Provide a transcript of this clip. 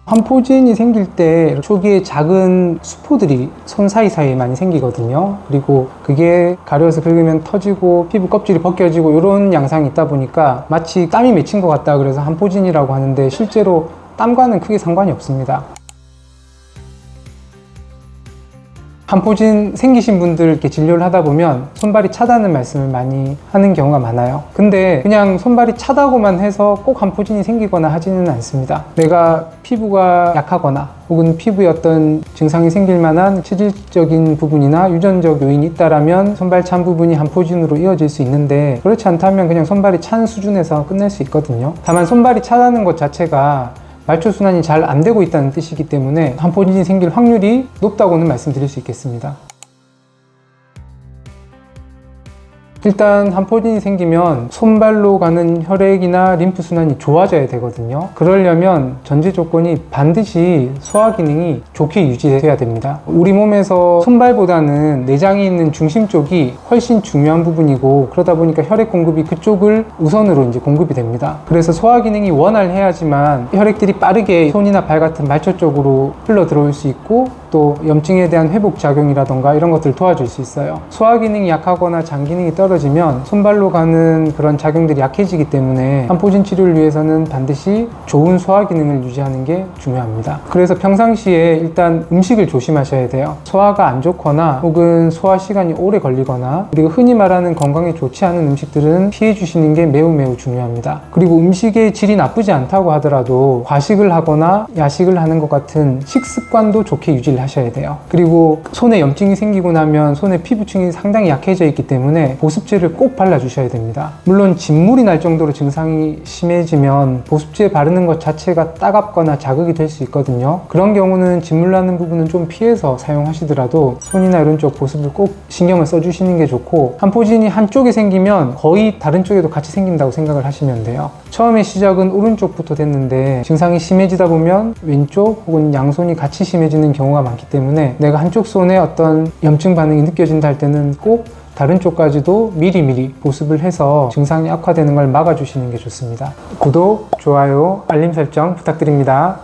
한포진이 생길 때 초기에 작은 수포들이 손 사이사이에 많이 생기거든요. 그리고 그게 가려서 긁으면 터지고 피부 껍질이 벗겨지고 이런 양상이 있다 보니까 마치 땀이 맺힌 것 같다 그래서 한포진이라고 하는데 실제로 땀과는 크게 상관이 없습니다. 한포진 생기신 분들 이렇게 진료를 하다 보면 손발이 차다는 말씀을 많이 하는 경우가 많아요. 근데 그냥 손발이 차다고만 해서 꼭 한포진이 생기거나 하지는 않습니다. 내가 피부가 약하거나 혹은 피부에 어떤 증상이 생길 만한 체질적인 부분이나 유전적 요인이 있다라면 손발 찬 부분이 한포진으로 이어질 수 있는데, 그렇지 않다면 그냥 손발이 찬 수준에서 끝낼 수 있거든요. 다만 손발이 차다는 것 자체가 말초순환이 잘 안 되고 있다는 뜻이기 때문에 한포진이 생길 확률이 높다고는 말씀드릴 수 있겠습니다. 일단 한포진이 생기면 손발로 가는 혈액이나 림프순환이 좋아져야 되거든요. 그러려면 전제 조건이 반드시 소화 기능이 좋게 유지돼야 됩니다. 우리 몸에서 손발보다는 내장이 있는 중심 쪽이 훨씬 중요한 부분이고, 그러다 보니까 혈액 공급이 그쪽을 우선으로 이제 공급이 됩니다. 그래서 소화 기능이 원활해야지만 혈액들이 빠르게 손이나 발 같은 말초 쪽으로 흘러 들어올 수 있고, 또 염증에 대한 회복 작용이라던가 이런 것들을 도와줄 수 있어요. 소화 기능이 약하거나 장 기능이 떨어지면 손발로 가는 그런 작용들이 약해지기 때문에 한포진 치료를 위해서는 반드시 좋은 소화 기능을 유지하는 게 중요합니다. 그래서 평상시에 일단 음식을 조심하셔야 돼요. 소화가 안 좋거나 혹은 소화 시간이 오래 걸리거나, 그리고 흔히 말하는 건강에 좋지 않은 음식들은 피해 주시는 게 매우 중요합니다. 그리고 음식의 질이 나쁘지 않다고 하더라도 과식을 하거나 야식을 하는 것 같은 식습관도 좋게 유지를 하셔야 돼요. 그리고 손에 염증이 생기고 나면 손의 피부층이 상당히 약해져 있기 때문에 보습제를 꼭 발라주셔야 됩니다. 물론 진물이 날 정도로 증상이 심해지면 보습제 바르는 것 자체가 따갑거나 자극이 될 수 있거든요. 그런 경우는 진물 나는 부분은 좀 피해서 사용하시더라도 손이나 이런 쪽 보습을 꼭 신경을 써주시는 게 좋고, 한포진이 한쪽에 생기면 거의 다른 쪽에도 같이 생긴다고 생각을 하시면 돼요. 처음에 시작은 오른쪽부터 됐는데 증상이 심해지다 보면 왼쪽 혹은 양손이 같이 심해지는 경우가 많기 때문에 내가 한쪽 손에 어떤 염증 반응이 느껴진다 할 때는 꼭 다른 쪽까지도 미리미리 보습을 해서 증상이 악화되는 걸 막아주시는 게 좋습니다. 구독, 좋아요, 알림 설정 부탁드립니다.